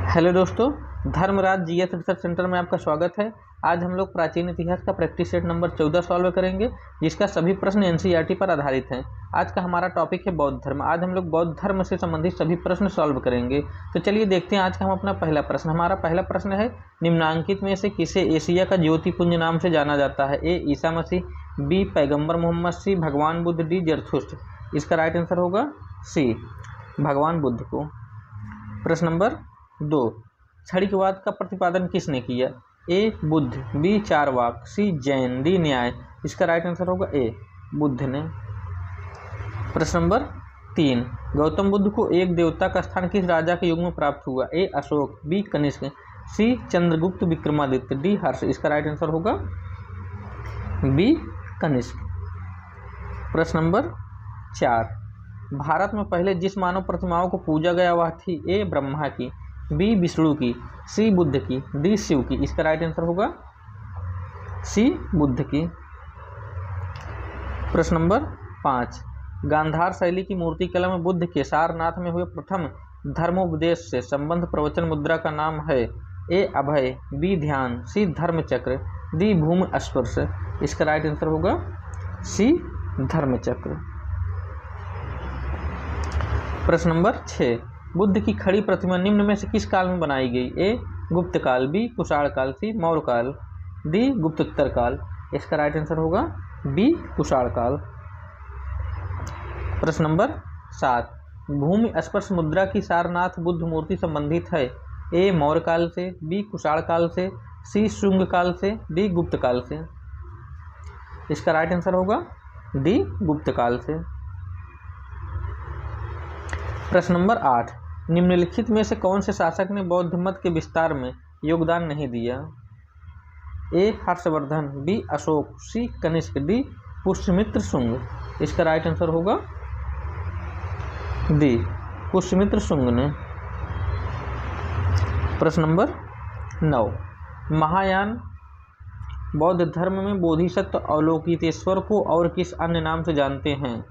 Hello दोस्तों, Dharmaraj GS research centre में आपका स्वागत है। आज हम लोग प्राचीन इतिहास का प्रैक्टिस सेट नंबर 14 सॉल्व करेंगे, जिसका सभी प्रश्न एनसीईआरटी पर आधारित हैं। आज का हमारा टॉपिक है बौद्ध धर्म। आज हम लोग बौद्ध धर्म से संबंधित सभी प्रश्न सॉल्व करेंगे। तो चलिए देखते हैं आज का हम अपना पहला प्रश्न। हमारा पहला प्रश्न है, निम्नांकित में से किसे एशिया का ज्योतिपुंज नाम से जाना जाता है? ए ईसा मसीह, बी पैगम्बर मोहम्मद, सी भगवान बुद्ध, डी जरथुस्त्र। इसका राइट आंसर होगा सी, भगवान बुद्ध को। प्रश्न नंबर 2, क्षणिकवाद का प्रतिपादन किसने किया? ए बुद्ध, बी चारवाक, सी जैन, डी न्याय। इसका राइट आंसर होगा ए, बुद्ध ने। प्रश्न नंबर 3, गौतम बुद्ध को एक देवता का स्थान किस राजा के युग में प्राप्त हुआ? ए अशोक, बी कनिष्क, सी चंद्रगुप्त विक्रमादित्य, डी हर्ष। इसका राइट आंसर होगा बी कनिष्क। प्रश्न नंबर 4, भारत में पहले जिस मानव प्रतिमाओं को पूजा गया वह थी? ए ब्रह्मा की, बी विष्णु की, सी बुद्ध की, डी शिव की। इसका राइट आंसर होगा सी, बुद्ध की। प्रश्न नंबर 5, गांधार शैली की मूर्ति कला में बुद्ध के सारनाथ में हुए प्रथम धर्मोपदेश से संबंध प्रवचन मुद्रा का नाम है? ए अभय, बी ध्यान, सी धर्मचक्र, डी भूमि स्पर्श। इसका राइट आंसर होगा सी, धर्मचक्र। प्रश्न नंबर 6, बुद्ध की खड़ी प्रतिमा निम्न में से किस काल में बनाई गई? ए गुप्त काल, बी कुषाण काल, सी मौर्य काल, डी गुप्तोत्तर काल। इसका राइट आंसर होगा बी कुषाण काल। प्रश्न नंबर 7, भूमि स्पर्श मुद्रा की सारनाथ बुद्ध मूर्ति संबंधित है? ए मौर्य काल से, बी कुषाण काल से, सी शुंग काल से, डी गुप्त काल से। इसका राइट आंसर होगा डी गुप्त काल से। प्रश्न नंबर 8, निम्नलिखित में से कौन से शासक ने बौद्ध मत के विस्तार में योगदान नहीं दिया? ए हर्षवर्धन, बी अशोक, सी कनिष्क, डी पुष्यमित्र शुंग। इसका राइट आंसर होगा डी, पुष्यमित्र शुंग ने। प्रश्न नंबर 9, महायान बौद्ध धर्म में बोधिसत्व अवलोकितेश्वर को और किस अन्य नाम से जानते हैं?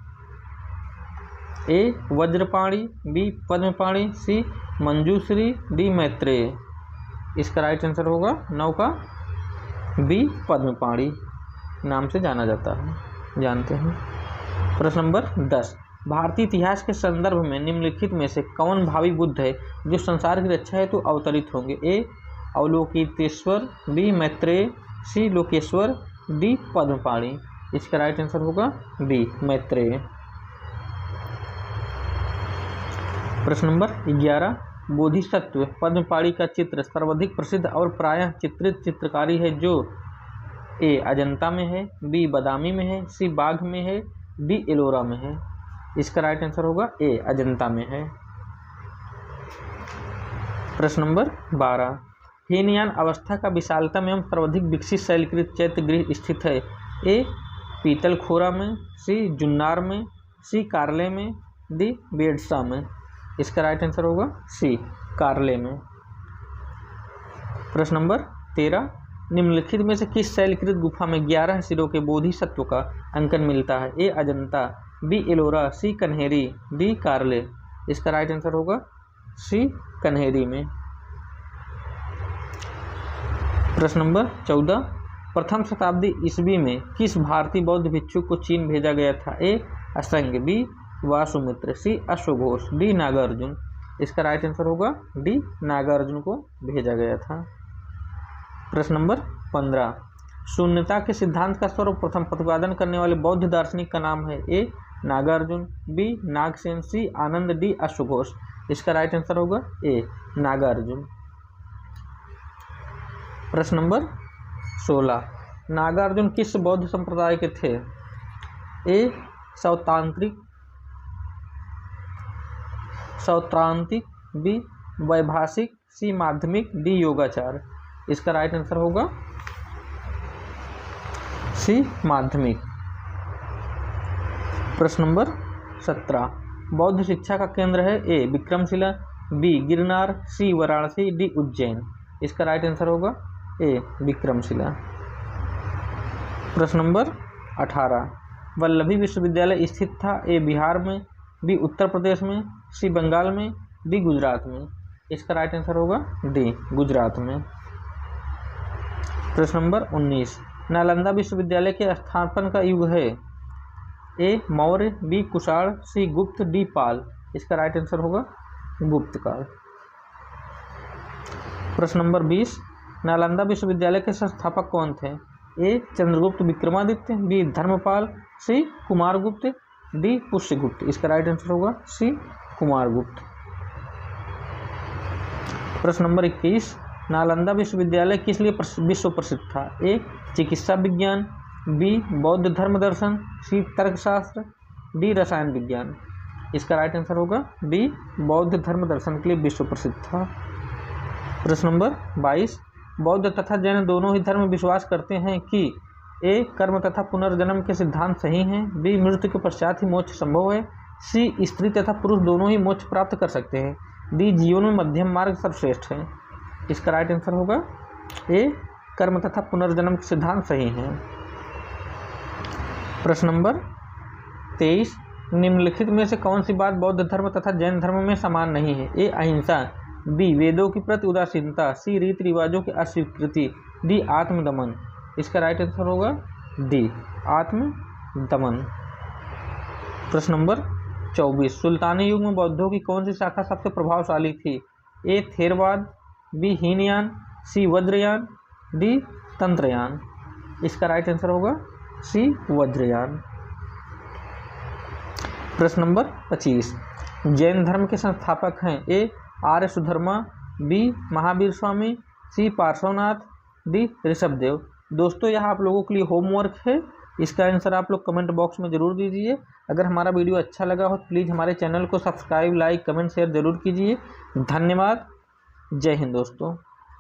ए वज्रपाणी, बी पद्मपाणी, सी मंजूश्री, डी मैत्रेय। इसका राइट आंसर होगा 9 का बी, पद्मपाणी नाम से जाना जाता है, जानते हैं। प्रश्न नंबर 10, भारतीय इतिहास के संदर्भ में निम्नलिखित में से कौन भावी बुद्ध है जो संसार की रक्षा हेतु अवतरित होंगे? ए अवलोकितेश्वर, बी मैत्रेय, सी लोकेश्वर, डी पद्मपाणी। इसका राइट आंसर होगा बी, मैत्रेय। प्रश्न नंबर 11, बोधिसत्व पद्मपाणी का चित्र सर्वाधिक प्रसिद्ध और प्रायः चित्रित चित्रकारी है जो? ए अजंता में है, बी बादामी में है, सी बाघ में है, डी एलोरा में है। इसका राइट आंसर होगा ए, अजंता में है। प्रश्न नंबर 12, हीनयान अवस्था का विशालतम एवं सर्वाधिक विकसित शैलकृत चैत्य गृह स्थित है? ए पीतलखोरा में, सी जुन्नार में, सी कारले में, डी बेडसा में। इसका राइट आंसर होगा सी, कारले में। प्रश्न नंबर 13, निम्नलिखित में से किस शैलकृत गुफा में 11 सिरों के बोधिसत्व का अंकन मिलता है? ए अजंता, बी एलोरा, सी कन्हेरी, डी कारले। इसका राइट आंसर होगा सी, कन्हेरी में। प्रश्न नंबर 14, प्रथम शताब्दी ईस्वी में किस भारतीय बौद्ध भिक्षु को चीन भेजा गया था? ए असंग, बी वासुमित्र, सी अश्वघोष, डी नागार्जुन। इसका राइट आंसर होगा डी, नागार्जुन को भेजा गया था। प्रश्न नंबर 15, शून्यता के सिद्धांत का सर्वप्रथम प्रतिपादन करने वाले बौद्ध दार्शनिक का नाम है? ए नागार्जुन, बी नागसेन, सी आनंद, डी अश्वघोष। इसका राइट आंसर होगा ए, नागार्जुन। प्रश्न नंबर 16, नागार्जुन किस बौद्ध संप्रदाय के थे? ए सौत्रांतिक, बी वैभाषिक, सी माध्यमिक, डी योगाचार। इसका राइट आंसर होगा सी, माध्यमिक। प्रश्न नंबर 17, बौद्ध शिक्षा का केंद्र है? ए विक्रमशिला, बी गिरनार, सी वाराणसी, डी उज्जैन। इसका राइट आंसर होगा ए, विक्रमशिला। प्रश्न नंबर 18, वल्लभी विश्वविद्यालय स्थित था? ए बिहार में, बी उत्तर प्रदेश में, सी बंगाल में, डी गुजरात में। इसका राइट आंसर होगा डी, गुजरात में। प्रश्न नंबर 19, नालंदा विश्वविद्यालय के स्थापन का युग है? ए मौर्य, बी कुषाण, सी गुप्त, डी पाल। इसका राइट आंसर होगा गुप्त काल। प्रश्न नंबर 20, नालंदा विश्वविद्यालय के संस्थापक कौन थे? ए चंद्रगुप्त विक्रमादित्य, बी धर्मपाल, सी कुमारगुप्त, डी पुष्यगुप्त। इसका राइट आंसर होगा सी कुमारगुप्त। प्रश्न नंबर 21, नालंदा विश्वविद्यालय किस लिए विश्व प्रसिद्ध था? ए चिकित्सा विज्ञान, बी बौद्ध धर्म दर्शन, सी तर्कशास्त्र, डी रसायन विज्ञान। इसका राइट आंसर होगा बी बौद्ध धर्म दर्शन के लिए विश्व प्रसिद्ध था। प्रश्न नंबर 22, बौद्ध तथा जैन दोनों ही धर्म विश्वास करते हैं कि ए कर्म तथा पुनर्जन्म के सिद्धांत सही हैं, बी मृत्यु के पश्चात ही मोक्ष संभव है, सी स्त्री तथा पुरुष दोनों ही मोक्ष प्राप्त कर सकते हैं, डी जीवन में मध्यम मार्ग सर्वश्रेष्ठ है। इसका राइट आंसर होगा ए कर्म तथा पुनर्जन्म के सिद्धांत सही हैं। प्रश्न नंबर 23, निम्नलिखित में से कौन सी बात बौद्ध धर्म तथा जैन धर्म में समान नहीं है? ए अहिंसा, बी वेदों की प्रति उदासीनता, सी रीति रिवाजों की अस्वीकृति, डी आत्मदमन। इसका राइट आंसर होगा डी आत्मदमन। प्रश्न नंबर 24, सुल्तानी युग में बौद्धों की कौन सी शाखा सबसे प्रभावशाली थी? ए थेरवाद, बी हीनयान, सी वज्रयान, डी तंत्रयान। इसका राइट आंसर होगा सी वज्रयान। प्रश्न नंबर 25, जैन धर्म के संस्थापक हैं? ए आर्य सुधर्मा, बी महावीर स्वामी, सी पार्श्वनाथ, डी ऋषभदेव। दोस्तों यह आप लोगों के लिए होमवर्क है, इसका आंसर आप लोग कमेंट बॉक्स में ज़रूर दीजिए। अगर हमारा वीडियो अच्छा लगा हो तो प्लीज़ हमारे चैनल को सब्सक्राइब, लाइक, कमेंट, शेयर ज़रूर कीजिए। धन्यवाद। जय हिंद दोस्तों।